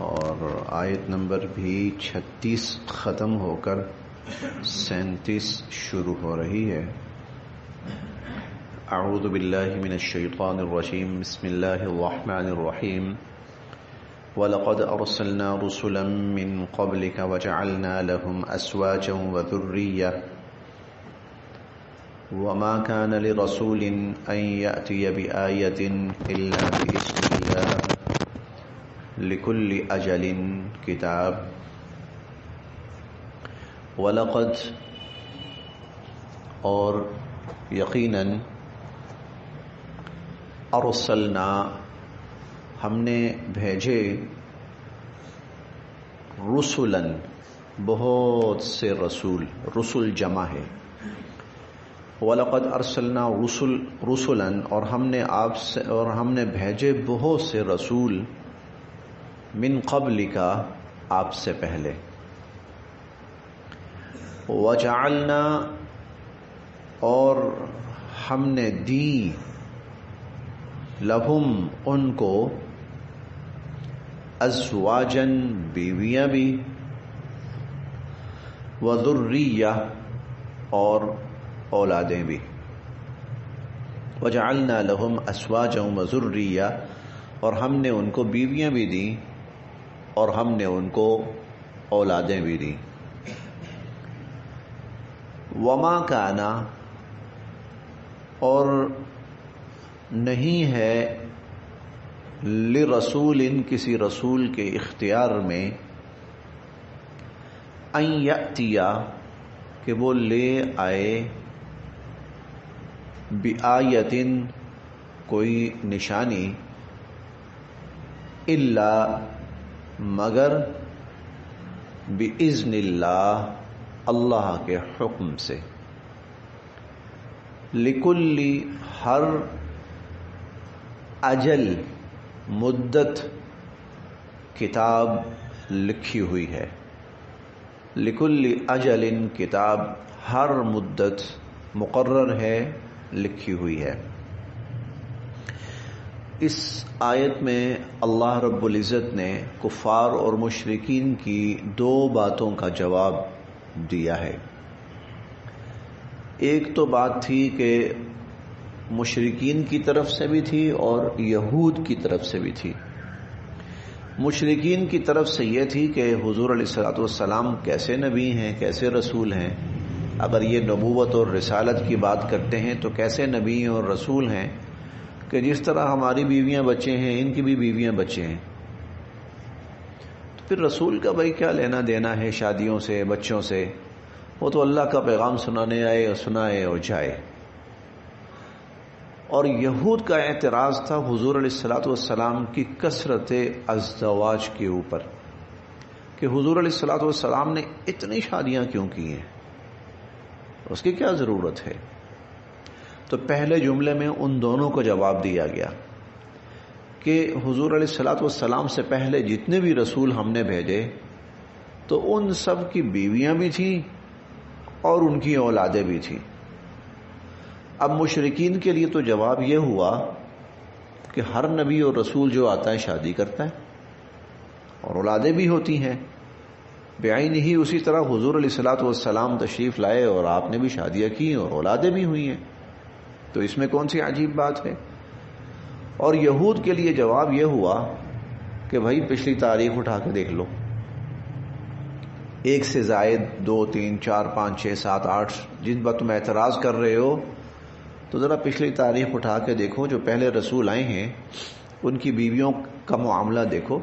اور آیت نمبر بھی 36 ختم ہو کر 37 شروع ہو رہی ہے۔ اعوذ باللہ من الشیطان الرجیم، بسم اللہ الرحمن الرحیم۔ وَلَقَدْ أَرْسَلْنَا رُسُلًا مِّن قَبْلِكَ وَجَعَلْنَا لَهُمْ أَزْوَاجًا وَذُرِّيَّةً وَمَا كَانَ لِرَسُولٍ أَن يَأْتِيَ بِآيَةٍ إِلَّا بِإِذْنِ اللَّهِ لِكُلِّ أَجَلٍ كِتَابٌ۔ وَلَقَدْ اور یقیناً ارسلنا ہم نے بھیجے رسولن بہت سے رسول، رسول جمع ہے۔ وَلَقَدْ ارسلنا رسولن اور ہم نے بھیجے بہت سے رسول من قبل کا آپ سے پہلے۔ وَجَعَلْنَا اور ہم نے دی لہم ان کو ازواجن بیویاں بھی، وذریہ اور اولادیں بھی۔ وَجَعَلْنَا لَهُمْ أَزْوَاجًا وَذُرِّيَّةً اور ہم نے ان کو بیویاں بھی دیں اور ہم نے ان کو اولادیں بھی دیں۔ وَمَا كَانَ اور نہیں ہے لِرَسُولٍ کسی رسول کے اختیار میں أَن يَأْتِيَ کہ وہ لے آئے بِآیَةٍ کوئی نشانی، إِلَّا مگر بِإِذْنِ اللہ اللہ کے حکم سے، لِكُلِّ ہر اجل مدت کتاب لکھی ہوئی ہے، لِكُلِّ اجل کتاب ہر مدت مقرر ہے، لکھی ہوئی ہے۔ اس آیت میں اللہ رب العزت نے کفار اور مشرکین کی دو باتوں کا جواب دیا ہے۔ ایک تو بات تھی کہ مشرکین کی طرف سے بھی تھی اور یہود کی طرف سے بھی تھی۔ مشرکین کی طرف سے یہ تھی کہ حضور علیہ الصلوۃ والسلام کیسے نبی ہیں، کیسے رسول ہیں، اگر یہ نبوت اور رسالت کی بات کرتے ہیں تو کیسے نبی اور رسول ہیں کہ جس طرح ہماری بیویاں بچے ہیں ان کی بھی بیویاں بچے ہیں، تو پھر رسول کا بھائی کیا لینا دینا ہے شادیوں سے، بچوں سے، وہ تو اللہ کا پیغام سنانے آئے اور سنائے اور جائے۔ اور یہود کا اعتراض تھا حضور علیہ الصلوۃ والسلام کی کثرت ازدواج کے اوپر کہ حضور علیہ الصلوۃ والسلام نے اتنی شادیاں کیوں کی ہیں، اس کی کیا ضرورت ہے؟ تو پہلے جملے میں ان دونوں کو جواب دیا گیا کہ حضور علیہ الصلوۃ والسلام سے پہلے جتنے بھی رسول ہم نے بھیجے تو ان سب کی بیویاں بھی تھیں اور ان کی اولادیں بھی تھیں۔ اب مشرکین کے لیے تو جواب یہ ہوا کہ ہر نبی اور رسول جو آتا ہے شادی کرتا ہے اور اولادیں بھی ہوتی ہیں، بعین ہی اسی طرح حضور علیہ الصلوۃ والسلام تشریف لائے اور آپ نے بھی شادیاں کی اور اولادیں بھی ہوئی ہیں، تو اس میں کون سی عجیب بات ہے؟ اور یہود کے لیے جواب یہ ہوا کہ بھائی پچھلی تاریخ اٹھا کے دیکھ لو، 1 سے زائد 2 3 4 5 6 7 8 جن پر تم اعتراض کر رہے ہو تو ذرا پچھلی تاریخ اٹھا کے دیکھو، جو پہلے رسول آئے ہیں ان کی بیویوں کا معاملہ دیکھو۔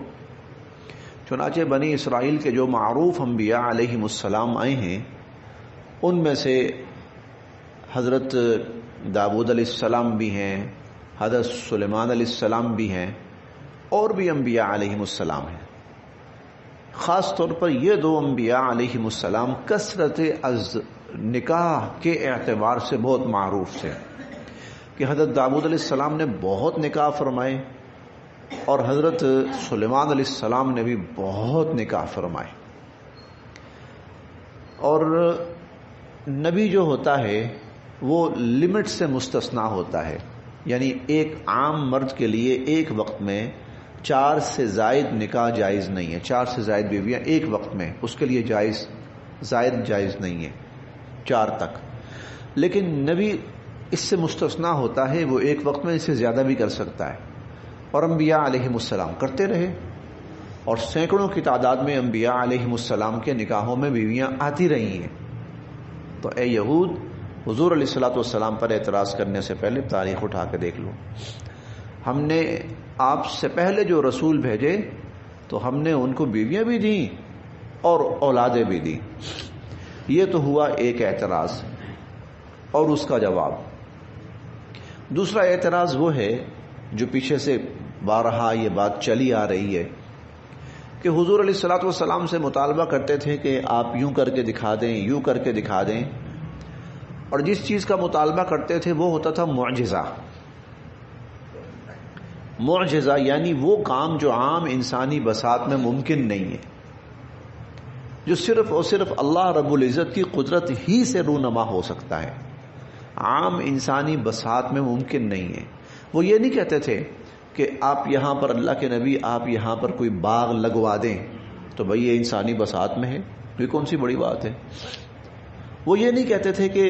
چنانچہ بنی اسرائیل کے جو معروف انبیاء علیہم السلام آئے ہیں ان میں سے حضرت داؤد علیہ السلام بھی ہیں، حضرت سلیمان علیہ السلام بھی ہیں، اور بھی انبیاء علیہم السلام ہیں۔ خاص طور پر یہ 2 انبیاء علیہم السلام کثرت از نکاح کے اعتبار سے بہت معروف تھے کہ حضرت داؤد علیہ السلام نے بہت نکاح فرمائے اور حضرت سلیمان علیہ السلام نے بھی بہت نکاح فرمائے۔ اور نبی جو ہوتا ہے وہ لمٹ سے مستثنا ہوتا ہے، یعنی ایک عام مرد کے لیے ایک وقت میں 4 سے زائد نکاح جائز نہیں ہے. 4 سے زائد بیویاں ایک وقت میں اس کے لیے زائد جائز نہیں ہے 4 تک. لیکن نبی اس سے مستثنا ہوتا ہے، وہ ایک وقت میں اس سے زیادہ بھی کر سکتا ہے. اور انبیاء علیہم السلام کرتے رہے، اور سینکڑوں کی تعداد میں انبیاء علیہم السلام کے نکاحوں میں بیویاں آتی رہی ہیں. تو اے یہود، حضور علیہ الصلوۃ والسلام پر اعتراض کرنے سے پہلے تاریخ اٹھا کے دیکھ لو. ہم نے آپ سے پہلے جو رسول بھیجے تو ہم نے ان کو بیویاں بھی دیں اور اولادیں بھی دیں. یہ تو ہوا ایک اعتراض اور اس کا جواب. دوسرا اعتراض وہ ہے جو پیچھے سے بارہا یہ بات چلی آ رہی ہے کہ حضور علیہ الصلوۃ والسلام سے مطالبہ کرتے تھے کہ آپ یوں کر کے دکھا دیں، یوں کر کے دکھا دیں، اور جس چیز کا مطالبہ کرتے تھے وہ ہوتا تھا معجزہ. معجزہ یعنی وہ کام جو عام انسانی بساط میں ممکن نہیں ہے، جو صرف اور صرف اللہ رب العزت کی قدرت ہی سے رونما ہو سکتا ہے، عام انسانی بساط میں ممکن نہیں ہے. وہ یہ نہیں کہتے تھے کہ آپ یہاں پر اللہ کے نبی آپ یہاں پر کوئی باغ لگوا دیں تو بھئی یہ انسانی بساط میں ہے، یہ کون سی بڑی بات ہے. وہ یہ نہیں کہتے تھے کہ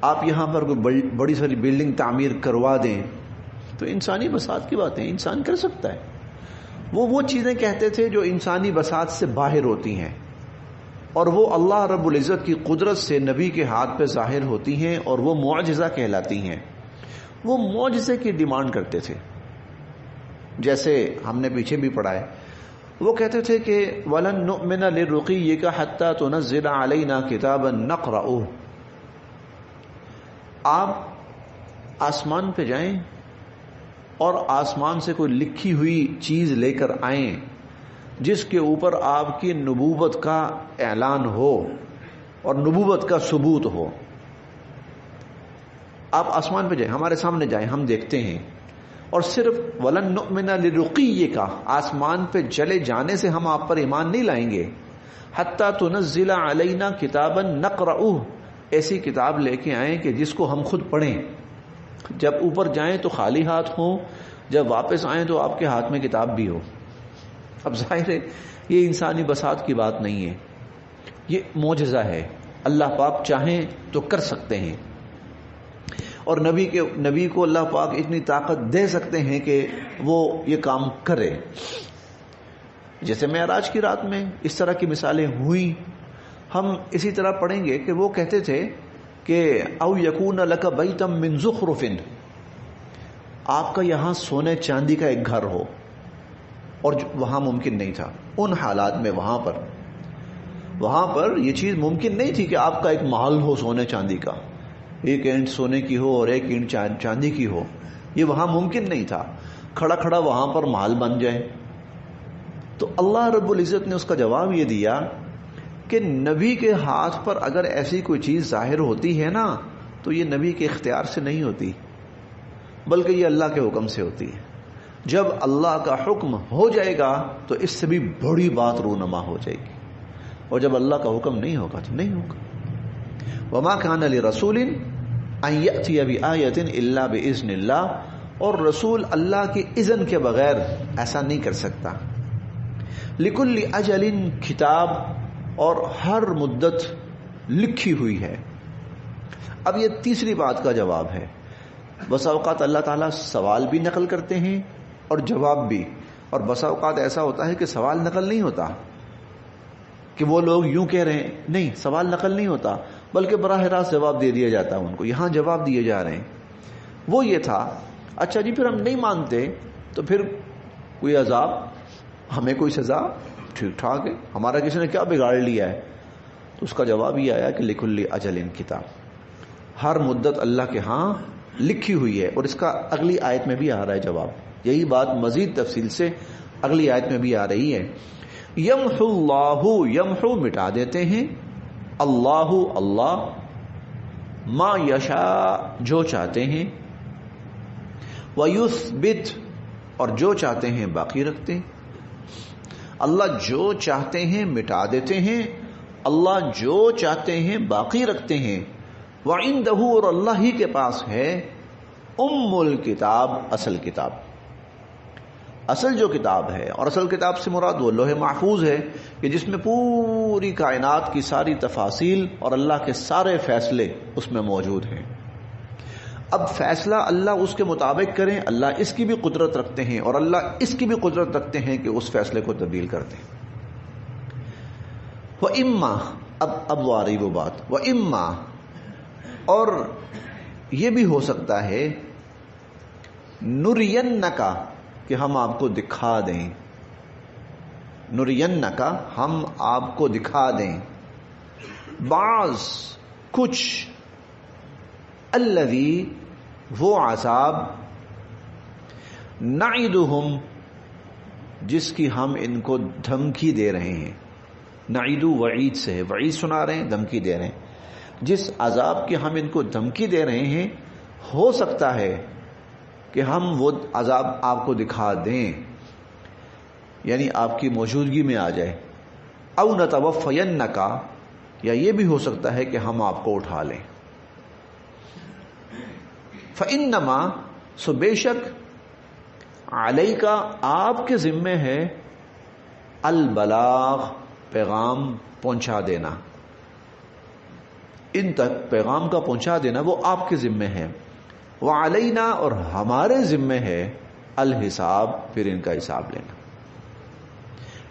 آپ یہاں پر کوئی بڑی ساری بلڈنگ تعمیر کروا دیں تو انسانی بساط کی باتیں انسان کر سکتا ہے. وہ چیزیں کہتے تھے جو انسانی بساط سے باہر ہوتی ہیں، اور وہ اللہ رب العزت کی قدرت سے نبی کے ہاتھ پہ ظاہر ہوتی ہیں اور وہ معجزہ کہلاتی ہیں. وہ معجزے کی ڈیمانڈ کرتے تھے. جیسے ہم نے پیچھے بھی پڑھا ہے، وہ کہتے تھے کہ وَلَن نُؤْمِنَ لِرُقِيِّكَ حَتَّى تُنَزِّلَ عَلَيْنَا كِتَابًا نَقْرَؤُهُ. آپ آسمان پہ جائیں اور آسمان سے کوئی لکھی ہوئی چیز لے کر آئیں جس کے اوپر آپ کی نبوت کا اعلان ہو اور نبوت کا ثبوت ہو. آپ آسمان پہ جائیں، ہمارے سامنے جائیں، ہم دیکھتے ہیں. اور صرف وَلَن نُؤْمِنَ لِرُقِيِّكَ، آسمان پہ چلے جانے سے ہم آپ پر ایمان نہیں لائیں گے. حَتَّى تُنَزِّلَ عَلَيْنَا كِتَابًا نَقْرَؤُهُ، ایسی کتاب لے کے آئیں کہ جس کو ہم خود پڑھیں. جب اوپر جائیں تو خالی ہاتھ ہوں، جب واپس آئیں تو آپ کے ہاتھ میں کتاب بھی ہو. اب ظاہر ہے یہ انسانی بساط کی بات نہیں ہے، یہ معجزہ ہے. اللہ پاک چاہیں تو کر سکتے ہیں، اور نبی کو اللہ پاک اتنی طاقت دے سکتے ہیں کہ وہ یہ کام کرے. جیسے معراج کی رات میں اس طرح کی مثالیں ہوئیں. ہم اسی طرح پڑھیں گے کہ وہ کہتے تھے کہ او یکون لک بیتا من زخرف، آپ کا یہاں سونے چاندی کا ایک گھر ہو، اور وہاں ممکن نہیں تھا. ان حالات میں وہاں پر یہ چیز ممکن نہیں تھی کہ آپ کا ایک محل ہو سونے چاندی کا، ایک اینٹ سونے کی ہو اور ایک اینٹ چاندی کی ہو. یہ وہاں ممکن نہیں تھا. کھڑا وہاں پر محل بن جائے. تو اللہ رب العزت نے اس کا جواب یہ دیا کہ نبی کے ہاتھ پر اگر ایسی کوئی چیز ظاہر ہوتی ہے نا تو یہ نبی کے اختیار سے نہیں ہوتی، بلکہ یہ اللہ کے حکم سے ہوتی ہے. جب اللہ کا حکم ہو جائے گا تو اس سے بھی بڑی بات رونما ہو جائے گی، اور جب اللہ کا حکم نہیں ہوگا تو نہیں ہوگا. وما كان لرسول ان يأتي بآية الا بإذن اللہ، اور رسول اللہ کی اذن کے بغیر ایسا نہیں کر سکتا. لکل اجل کتاب، اور ہر مدت لکھی ہوئی ہے. اب یہ تیسری بات کا جواب ہے. بسا اوقات اللہ تعالیٰ سوال بھی نقل کرتے ہیں اور جواب بھی، اور بسا اوقات ایسا ہوتا ہے کہ سوال نقل نہیں ہوتا، کہ وہ لوگ یوں کہہ رہے ہیں، نہیں سوال نقل نہیں ہوتا بلکہ براہ راست جواب دے دیا جاتا ہے ان کو. یہاں جواب دیے جا رہے ہیں. وہ یہ تھا، اچھا جی پھر ہم نہیں مانتے تو پھر کوئی عذاب، ہمیں کوئی سزا، ٹھیک ٹھاک ہے، ہمارا کسی نے کیا بگاڑ لیا ہے. تو اس کا جواب یہ آیا کہ لکل اجل کتاب، ہر مدت اللہ کے ہاں لکھی ہوئی ہے. اور اس کا اگلی آیت میں بھی آ رہا ہے جواب. یہی بات مزید تفصیل سے اگلی آیت میں بھی آ رہی ہے. یمحو اللہ، یمحو مٹا دیتے ہیں، اللہ ما یشاء جو چاہتے ہیں، ویثبت اور جو چاہتے ہیں باقی رکھتے ہیں. اللہ جو چاہتے ہیں مٹا دیتے ہیں، اللہ جو چاہتے ہیں باقی رکھتے ہیں. وعنده، اور اللہ ہی کے پاس ہے ام الکتاب، اصل کتاب. اصل جو کتاب ہے، اور اصل کتاب سے مراد وہ لوح محفوظ ہے کہ جس میں پوری کائنات کی ساری تفاصیل اور اللہ کے سارے فیصلے اس میں موجود ہیں۔ اب فیصلہ اللہ اس کے مطابق کریں، اللہ اس کی بھی قدرت رکھتے ہیں اور اللہ اس کی بھی قدرت رکھتے ہیں کہ اس فیصلے کو تبدیل کرتے ہیں۔ وَإِمَّا، اب آ رہی وہ بات، وَإِمَّا، اور یہ بھی ہو سکتا ہے نُرِيَنَّكَ، کہ ہم آپ کو دکھا دیں، نُرِيَنَّكَ، ہم آپ کو دکھا دیں، بعض کچھ، الذی، وہ عذاب، نعدہم، جس کی ہم ان کو دھمکی دے رہے ہیں۔ نعیدو وعید سے ہے، وعید سنا رہے ہیں، دھمکی دے رہے ہیں۔ جس عذاب کی ہم ان کو دھمکی دے رہے ہیں، ہو سکتا ہے کہ ہم وہ عذاب آپ کو دکھا دیں، یعنی آپ کی موجودگی میں آ جائے۔ او نتوفینک، یا یہ بھی ہو سکتا ہے کہ ہم آپ کو اٹھا لیں۔ فانما، سو بے شک، علیک، آپ کے ذمے ہے، البلاغ، پیغام پہنچا دینا، ان تک پیغام کا پہنچا دینا وہ آپ کے ذمے ہے۔ وعلینا، اور ہمارے ذمے ہے، الحساب، پھر ان کا حساب لینا۔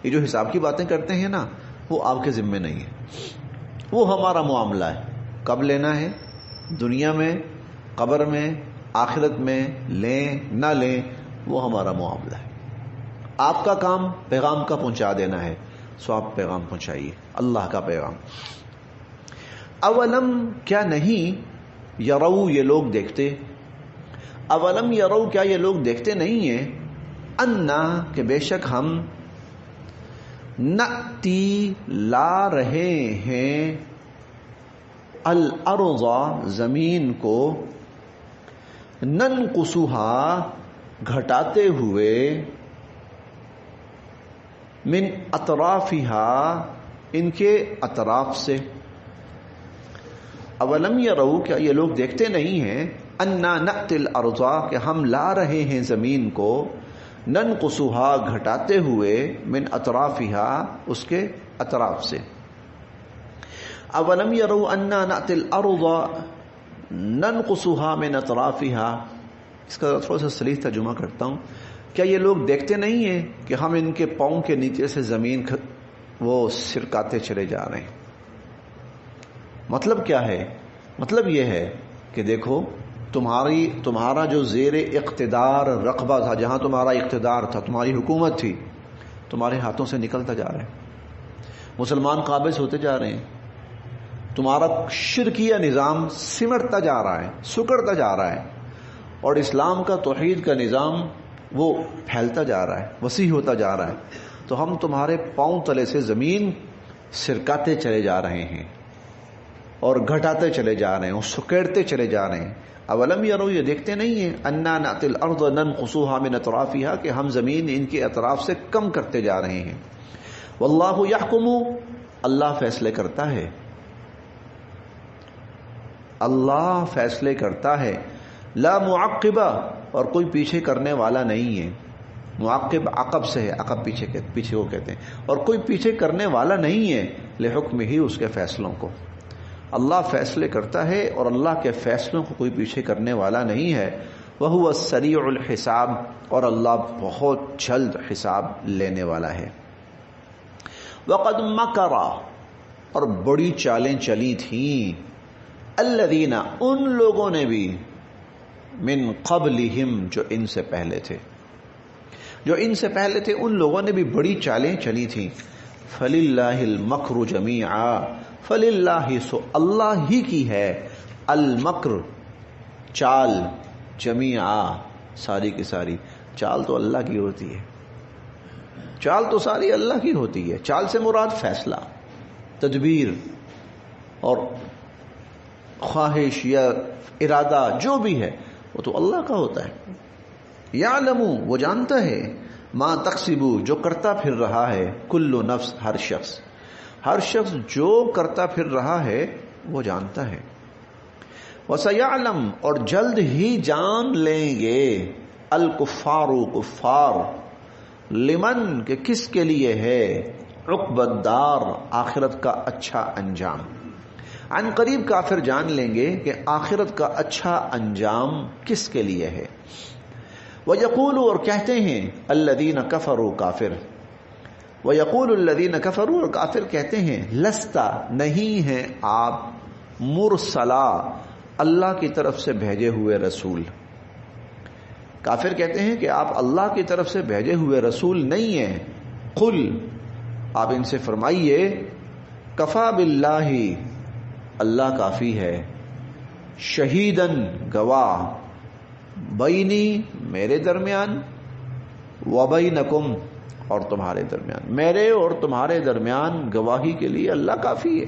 یہ جو حساب کی باتیں کرتے ہیں نا، وہ آپ کے ذمے نہیں ہے، وہ ہمارا معاملہ ہے۔ کب لینا ہے؟ دنیا میں، قبر میں، آخرت میں، لیں نہ لیں، وہ ہمارا معاملہ ہے۔ آپ کا کام پیغام کا پہنچا دینا ہے، سو آپ پیغام پہنچائیے، اللہ کا پیغام۔ اولم، کیا نہیں، یرو، یہ لوگ دیکھتے، اولم یرو، کیا یہ لوگ دیکھتے نہیں ہیں، انا، کہ بے شک ہم، نأتی، لا رہے ہیں، الارض، زمین کو، ننقصها، گھٹاتے ہوئے، من اطرافها، ان کے اطراف سے۔ اولم یرو، کیا یہ لوگ دیکھتے نہیں ہیں، انا نأتی الارض، کہ ہم لا رہے ہیں زمین کو، ننقصها، گھٹاتے ہوئے، من اطرافها، اس کے اطراف سے۔ اولم یرو انا نأتی الارض ننقصها من اطرافها، اس کا تھوڑا سا صریح ترجمہ کرتا ہوں۔ کیا یہ لوگ دیکھتے نہیں ہیں کہ ہم ان کے پاؤں کے نیچے سے زمین وہ سرکاتے چلے جا رہے ہیں؟ مطلب کیا ہے؟ مطلب یہ ہے کہ دیکھو، تمہارا جو زیر اقتدار رقبہ تھا، جہاں تمہارا اقتدار تھا، تمہاری حکومت تھی، تمہارے ہاتھوں سے نکلتا جا رہا ہے، مسلمان قابض ہوتے جا رہے ہیں، تمہارا شرکیہ نظام سمٹتا جا رہا ہے، سکڑتا جا رہا ہے، اور اسلام کا، توحید کا نظام وہ پھیلتا جا رہا ہے، وسیع ہوتا جا رہا ہے۔ تو ہم تمہارے پاؤں تلے سے زمین سرکاتے چلے جا رہے ہیں اور گھٹاتے چلے جا رہے ہیں اور سکیڑتے چلے جا رہے ہیں۔ اولم یرو، یہ دیکھتے نہیں ہیں، انا نأتی الارض ننقصها من اطرافها، کہ ہم زمین ان کے اطراف سے کم کرتے جا رہے ہیں۔ واللہ یحکم، اللہ فیصلے کرتا ہے، اللہ فیصلے کرتا ہے، لا معقب، اور کوئی پیچھے کرنے والا نہیں ہے۔ معقب عقب سے ہے، عقب پیچھے وہ کہتے ہیں، اور کوئی پیچھے کرنے والا نہیں ہے، لحکم ہی، اس کے فیصلوں کو۔ اللہ فیصلے کرتا ہے اور اللہ کے فیصلوں کو کوئی پیچھے کرنے والا نہیں ہے۔ وَهُوَ السَّرِيعُ الْحِسَابِ، اور اللہ بہت جلد حساب لینے والا ہے۔ وَقَدْ مَكَرَ، اور بڑی چالیں چلی تھیں، الَّذِينَ، ان لوگوں نے بھی، من قبلہم، جو ان سے پہلے تھے، جو ان سے پہلے تھے، ان لوگوں نے بھی بڑی چالیں چلی تھیں۔ فَلِلَّهِ الْمَكْرُ جَمِيعًا، فَلِلَّهِ، سو اللہ ہی کی ہے، المکر، چال، جمیعا، ساری کی ساری۔ چال تو اللہ کی ہوتی ہے، چال تو ساری اللہ کی ہوتی ہے۔ چال سے مراد فیصلہ، تدبیر اور خواہش یا ارادہ جو بھی ہے، وہ تو اللہ کا ہوتا ہے۔ یعلم، وہ جانتا ہے، ما تکسب، جو کرتا پھر رہا ہے، کل نفس، ہر شخص جو کرتا پھر رہا ہے وہ جانتا ہے۔ وَسَيَعْلَمُ، اور جلد ہی جان لیں گے، الکفار، کفار، لمن کہ کس کے لیے ہے، عقب الدار آخرت کا اچھا انجام۔ عن قریب کافر جان لیں گے کہ آخرت کا اچھا انجام کس کے لیے ہے۔ وَيَقُولُ اور کہتے ہیں الَّذِينَ كَفَرُوا کافر، وَيَقُولُ الَّذِينَ كَفَرُوا اور کافر کہتے ہیں لَسْتَ نہیں ہیں آپ مرسلا اللہ کی طرف سے بھیجے ہوئے رسول۔ کافر کہتے ہیں کہ آپ اللہ کی طرف سے بھیجے ہوئے رسول نہیں ہیں۔ قل آپ ان سے فرمائیے کفا باللہ اللہ کافی ہے، شہیدن گواہ، بینی میرے درمیان، وبینکم اور تمہارے درمیان، میرے اور تمہارے درمیان گواہی کے لیے اللہ کافی ہے۔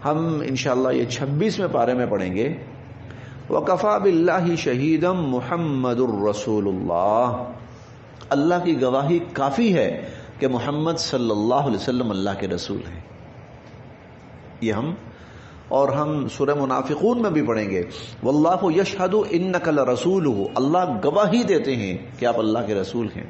ہم انشاءاللہ یہ 26ویں پارے میں پڑھیں گے وَكَفَى بِاللَّهِ شَهِيدًا محمد الرسول اللہ، اللہ کی گواہی کافی ہے کہ محمد صلی اللہ علیہ وسلم اللہ کے رسول ہیں۔ یہ ہم سورہ منافقون میں بھی پڑھیں گے واللہ یشہد انک لرسولہ، اللہ گواہی دیتے ہیں کہ آپ اللہ کے رسول ہیں۔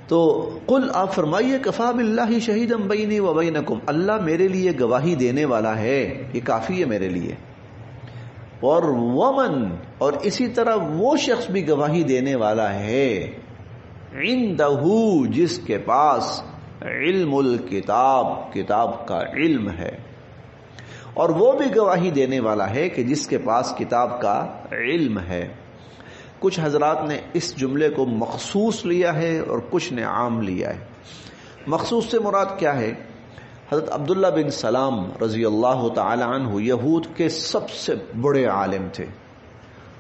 تو قل آپ فرمائیے کفا باللہ شہیدا بینی و بینکم، اللہ میرے لیے گواہی دینے والا ہے، یہ کافی ہے میرے لیے۔ اور ومن اور اسی طرح وہ شخص بھی گواہی دینے والا ہے، عندہ جس کے پاس علم الکتاب کتاب کا علم ہے، اور وہ بھی گواہی دینے والا ہے کہ جس کے پاس کتاب کا علم ہے۔ کچھ حضرات نے اس جملے کو مخصوص لیا ہے اور کچھ نے عام لیا ہے۔ مخصوص سے مراد کیا ہے؟ حضرت عبداللہ بن سلام رضی اللہ تعالی عنہ یہود کے سب سے بڑے عالم تھے،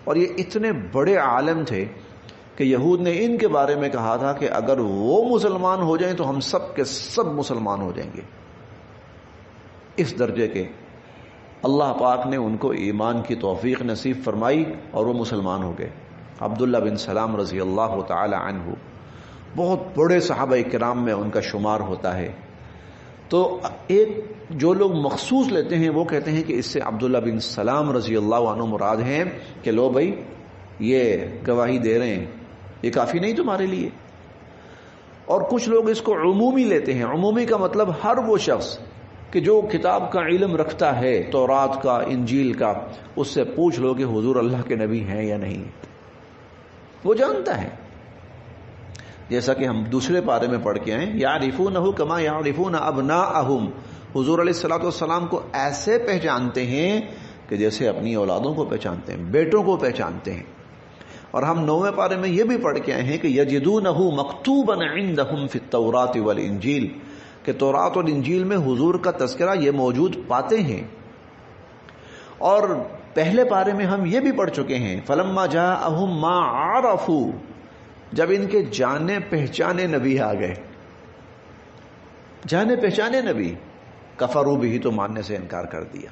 اور یہ اتنے بڑے عالم تھے کہ یہود نے ان کے بارے میں کہا تھا کہ اگر وہ مسلمان ہو جائیں تو ہم سب کے سب مسلمان ہو جائیں گے۔ اس درجے کے اللہ پاک نے ان کو ایمان کی توفیق نصیب فرمائی اور وہ مسلمان ہو گئے۔ عبداللہ بن سلام رضی اللہ تعالی عنہ بہت بڑے صحابہ کرام میں ان کا شمار ہوتا ہے۔ تو ایک جو لوگ مخصوص لیتے ہیں وہ کہتے ہیں کہ اس سے عبداللہ بن سلام رضی اللہ عنہ مراد ہیں کہ لو بھائی یہ گواہی دے رہے ہیں، یہ کافی نہیں تمہارے لیے۔ اور کچھ لوگ اس کو عمومی لیتے ہیں۔ عمومی کا مطلب ہر وہ شخص کہ جو کتاب کا علم رکھتا ہے، تورات کا، انجیل کا، اس سے پوچھ لو کہ حضور اللہ کے نبی ہیں یا نہیں، وہ جانتا ہے۔ جیسا کہ ہم دوسرے پارے میں پڑھ کے آئے یعرفونہ کما یعرفون ابناءہم، حضور علیہ الصلوۃ والسلام کو ایسے پہچانتے ہیں کہ جیسے اپنی اولادوں کو پہچانتے ہیں، بیٹوں کو پہچانتے ہیں۔ اور ہم 9ویں پارے میں یہ بھی پڑھ کے آئے ہیں کہ یجدونہ مکتوبا عندہم فی التوراۃ والانجیل، کہ تورات اور انجیل میں حضور کا تذکرہ یہ موجود پاتے ہیں۔ اور پہلے پارے میں ہم یہ بھی پڑھ چکے ہیں فلما جاءہم ما عرفوا، جب ان کے جانے پہچانے نبی آ گئے، جانے پہچانے نبی، کفروا بھی تو ماننے سے انکار کر دیا۔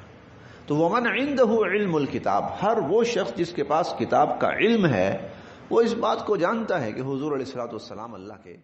تو ومن عنده علم الکتاب، ہر وہ شخص جس کے پاس کتاب کا علم ہے وہ اس بات کو جانتا ہے کہ حضور علیہ الصلوۃ والسلام اللہ کے